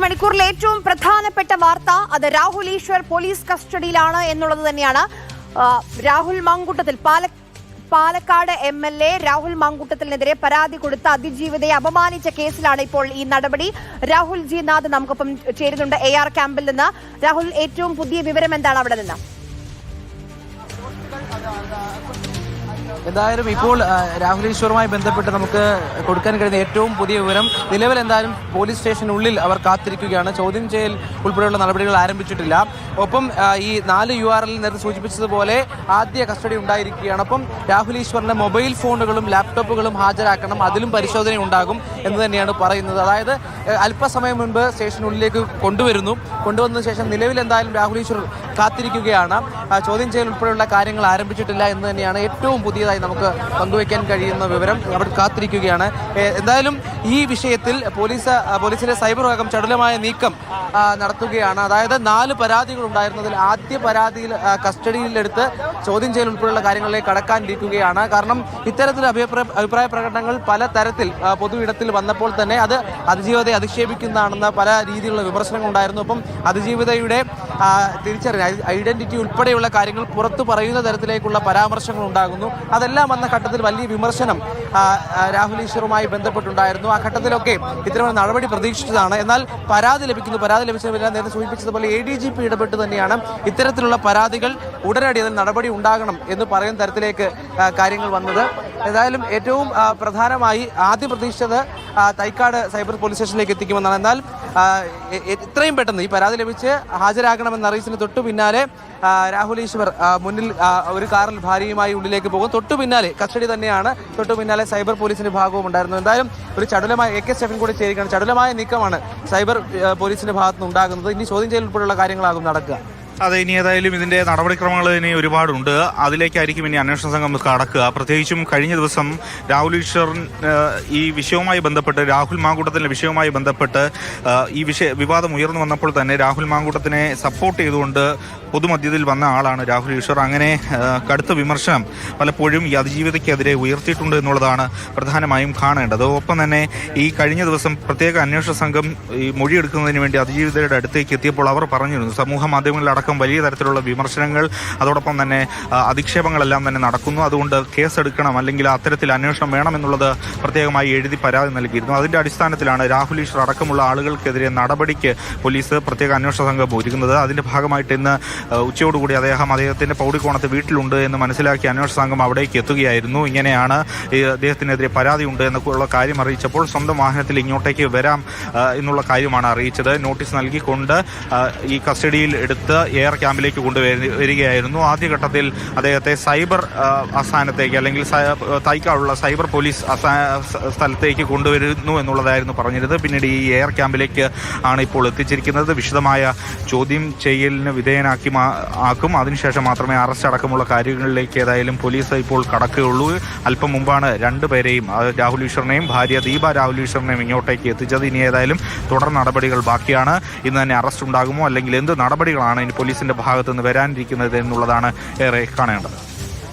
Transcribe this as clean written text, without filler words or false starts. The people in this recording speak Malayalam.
മണിക്കൂറിലെ ഏറ്റവും പ്രധാനപ്പെട്ട വാർത്ത അത് രാഹുൽ ഈശ്വർ പോലീസ് കസ്റ്റഡിയിലാണ് എന്നുള്ളത് തന്നെയാണ്. രാഹുൽ മാങ്കൂട്ടത്തിൽ പാലക്കാട് MLA രാഹുൽ മാങ്കൂട്ടത്തിനെതിരെ പരാതി കൊടുത്ത അതിജീവിതയെ അപമാനിച്ച കേസിലാണ് ഇപ്പോൾ ഈ നടപടി. രാഹുൽ ജി നാഥ് നമുക്കൊപ്പം ചേരുന്നുണ്ട് AR ക്യാമ്പിൽ നിന്ന്. രാഹുൽ, ഏറ്റവും പുതിയ വിവരം എന്താണ് അവിടെ നിന്ന്? എന്തായാലും ഇപ്പോൾ രാഹുൽ ഈശ്വറുമായി ബന്ധപ്പെട്ട് നമുക്ക് കൊടുക്കാൻ കഴിയുന്ന ഏറ്റവും പുതിയ വിവരം, നിലവിൽ എന്തായാലും പോലീസ് സ്റ്റേഷനുള്ളിൽ അവർ കാത്തിരിക്കുകയാണ്. ചോദ്യം ചെയ്യൽ ഉൾപ്പെടെയുള്ള നടപടികൾ ആരംഭിച്ചിട്ടില്ല. ഒപ്പം ഈ 4 URL നേരത്തെ സൂചിപ്പിച്ചതുപോലെ ആദ്യ കസ്റ്റഡി ഉണ്ടായിരിക്കുകയാണ്. ഒപ്പം രാഹുൽ ഈശ്വറിന്റെ മൊബൈൽ ഫോണുകളും ലാപ്ടോപ്പുകളും ഹാജരാക്കണം, അതിലും പരിശോധന ഉണ്ടാകും എന്ന് തന്നെയാണ് പറയുന്നത്. അതായത് അല്പസമയം മുൻപ് സ്റ്റേഷനുള്ളിലേക്ക് കൊണ്ടുവന്നതിന് ശേഷം നിലവിൽ എന്തായാലും രാഹുൽ ഈശ്വർ കാത്തിരിക്കുകയാണ്. ചോദ്യം ചെയ്യൽ ഉൾപ്പെടെയുള്ള കാര്യങ്ങൾ ആരംഭിച്ചിട്ടില്ല എന്ന് തന്നെയാണ് ഏറ്റവും പുതിയതായി നമുക്ക് പങ്കുവയ്ക്കാൻ കഴിയുന്ന വിവരം. അവർ കാത്തിരിക്കുകയാണ്. എന്തായാലും ഈ വിഷയത്തിൽ പോലീസിന്റെ സൈബർ വിഭാഗം ചടുലമായ നീക്കം നടത്തുകയാണ്. അതായത് 4 പരാതികൾ ഉണ്ടായിരുന്നതിൽ ആദ്യ പരാതിയിൽ കസ്റ്റഡിയിലെടുത്ത് ചോദ്യം ചെയ്യൽ ഉൾപ്പെടെയുള്ള കാര്യങ്ങളിലേക്ക് കടക്കാനിരിക്കുകയാണ്. കാരണം ഇത്തരത്തിൽ അഭിപ്രായ പ്രകടനങ്ങൾ പല തരത്തിൽ പൊതു ഇടത്തിൽ വന്നപ്പോൾ തന്നെ അത് അതിജീവിതയെ അധിക്ഷേപിക്കുന്നതാണെന്ന പല രീതിയിലുള്ള വിമർശനങ്ങൾ ഉണ്ടായിരുന്നു. ഒപ്പം അതിജീവിതയുടെ തിരിച്ചറിഞ്ഞ ഐഡന്റിറ്റി ഉൾപ്പെടെയുള്ള കാര്യങ്ങൾ പുറത്തു പറയുന്ന തരത്തിലേക്കുള്ള പരാമർശങ്ങൾ ഉണ്ടാകുന്നു. അതെല്ലാം വന്ന ഘട്ടത്തിൽ വലിയ വിമർശനം രാഹുൽ ഈശ്വറുമായി ബന്ധപ്പെട്ടുണ്ടായിരുന്നു. ആ ഘട്ടത്തിലൊക്കെ ഇത്തരമൊരു നടപടി പ്രതീക്ഷിച്ചതാണ്. എന്നാൽ പരാതി ലഭിച്ചതെല്ലാം നേരത്തെ സൂചിപ്പിച്ചതുപോലെ ADGP ഇടപെട്ട് തന്നെയാണ് ഇത്തരത്തിലുള്ള പരാതികൾ ഉടനടി അതിൽ നടപടി ഉണ്ടാകണം എന്ന് പറയുന്ന തരത്തിലേക്ക് കാര്യങ്ങൾ വന്നത്. ഏതായാലും ഏറ്റവും പ്രധാനമായി ആദ്യം പ്രതീക്ഷിച്ചത് തൈക്കാട് സൈബർ പോലീസ് സ്റ്റേഷനിലേക്ക് എത്തിക്കുമെന്നാണ്. എന്നാൽ എത്രയും പെട്ടെന്ന് ഈ പരാതി ലഭിച്ച് ഹാജരാകണമെന്ന അറിയിച്ചതിന് തൊട്ടു പിന്നാലെ രാഹുൽ ഈശ്വർ മുന്നിൽ ഒരു കാറിൽ ഭാര്യയുമായി ഉള്ളിലേക്ക് പോകും. തൊട്ടു പിന്നാലെ കസ്റ്റഡി തന്നെയാണ്, തൊട്ടു പിന്നാലെ സൈബർ പോലീസിന്റെ ഭാഗവും ഉണ്ടായിരുന്നു. എന്തായാലും ഒരു ചടുലമായ AK സ്റ്റെഫൻ കൂടി ചേരുകയാണ്. ചടുലമായ നീക്കമാണ് സൈബർ പോലീസിന്റെ ഭാഗത്തുനിന്ന് ഉണ്ടാകുന്നത്. ഇനി ചോദ്യം ചെയ്യൽ ഉൾപ്പെടെയുള്ള കാര്യങ്ങളാകും നടക്കുക. അതെ, ഇനി ഏതായാലും ഇതിന്റെ നടപടിക്രമങ്ങൾ ഇനി ഒരുപാടുണ്ട്. അതിലേക്കായിരിക്കും ഇനി അന്വേഷണ സംഘം കടക്കുക. പ്രത്യേകിച്ചും കഴിഞ്ഞ ദിവസം രാഹുൽ ഈശ്വർ ഈ വിഷയവുമായി ബന്ധപ്പെട്ട്, രാഹുൽ മാങ്കൂട്ടത്തിന്റെ വിഷയവുമായി ബന്ധപ്പെട്ട് ഈ വിവാദം ഉയർന്നു വന്നപ്പോൾ തന്നെ രാഹുൽ മാങ്കൂട്ടത്തിനെ സപ്പോർട്ട് ചെയ്തുകൊണ്ട് പൊതുമധ്യത്തിൽ വന്ന ആളാണ് രാഹുൽ ഈശ്വർ. അങ്ങനെ കടുത്ത വിമർശനം പലപ്പോഴും ഈ അതിജീവിതയ്ക്കെതിരെ ഉയർത്തിയിട്ടുണ്ട് എന്നുള്ളതാണ് പ്രധാനമായും കാണേണ്ടത്. ഒപ്പം തന്നെ ഈ കഴിഞ്ഞ ദിവസം പ്രത്യേക അന്വേഷണ സംഘം ഈ മൊഴിയെടുക്കുന്നതിന് വേണ്ടി അതിജീവിതയുടെ അടുത്തേക്ക് എത്തിയപ്പോൾ അവർ പറഞ്ഞിരുന്നു, സമൂഹ മാധ്യമങ്ങളിലടക്കം വലിയ തരത്തിലുള്ള വിമർശനങ്ങൾ, അതോടൊപ്പം തന്നെ അധിക്ഷേപങ്ങളെല്ലാം തന്നെ നടക്കുന്നു, അതുകൊണ്ട് കേസെടുക്കണം അല്ലെങ്കിൽ അത്തരത്തിൽ അന്വേഷണം വേണമെന്നുള്ളത് പ്രത്യേകമായി എഴുതി പരാതി നൽകിയിരുന്നു. അതിന്റെ അടിസ്ഥാനത്തിലാണ് രാഹുൽ ഈശ്വർ അടക്കമുള്ള ആളുകൾക്കെതിരെ നടപടിക്ക് പോലീസ് പ്രത്യേക അന്വേഷണ സംഘം ഒരുങ്ങുന്നത്. അതിന്റെ ഭാഗമായിട്ട് ഇന്ന് ഉച്ചയോടുകൂടി അദ്ദേഹത്തിന്റെ പൗടിക്കോണത്ത് വീട്ടിലുണ്ട് എന്ന് മനസ്സിലാക്കി അന്വേഷണ സംഘം അവിടേക്ക് എത്തുകയായിരുന്നു. ഇങ്ങനെയാണ് അദ്ദേഹത്തിനെതിരെ പരാതിയുണ്ട് എന്നൊക്കെയുള്ള കാര്യം അറിയിച്ചപ്പോൾ സ്വന്തം വാഹനത്തിൽ ഇങ്ങോട്ടേക്ക് വരാം എന്നുള്ള കാര്യമാണ് അറിയിച്ചത്. നോട്ടീസ് നൽകിക്കൊണ്ട് ഈ കസ്റ്റഡിയിൽ എടുത്ത് AR ക്യാമ്പിലേക്ക് കൊണ്ടുവരികയായിരുന്നു. ആദ്യഘട്ടത്തിൽ അദ്ദേഹത്തെ സൈബർ ആസ്ഥാനത്തേക്ക് അല്ലെങ്കിൽ തൈക്കാടുള്ള സൈബർ പോലീസ് സ്ഥലത്തേക്ക് കൊണ്ടുവരുന്നു എന്നുള്ളതായിരുന്നു പറഞ്ഞിരുന്നത്. പിന്നീട് ഈ AR ക്യാമ്പിലേക്ക് ആണ് ഇപ്പോൾ എത്തിച്ചിരിക്കുന്നത്. വിശദമായ ചോദ്യം ചെയ്യലിന് വിധേയനാക്കും. അതിനുശേഷം മാത്രമേ അറസ്റ്റ് അടക്കമുള്ള കാര്യങ്ങളിലേക്ക് ഏതായാലും പോലീസ് ഇപ്പോൾ കടക്കുകയുള്ളൂ. അല്പം മുമ്പാണ് 2 പേരെയും, രാഹുൽ ഈശ്വറിനെയും ഭാര്യ ദീപ രാഹുൽ ഈശ്വറിനെയും ഇങ്ങോട്ടേക്ക് എത്തിച്ചത്. ഇനി ഏതായാലും തുടർ നടപടികൾ ബാക്കിയാണ്. ഇന്ന് തന്നെ അറസ്റ്റ് ഉണ്ടാകുമോ അല്ലെങ്കിൽ എന്ത് നടപടികളാണ് ഇനി പോലീസിന്റെ ഭാഗത്തുനിന്ന് വരാനിരിക്കുന്നത് എന്നുള്ളതാണ് ഏറെ കാണേണ്ടത്.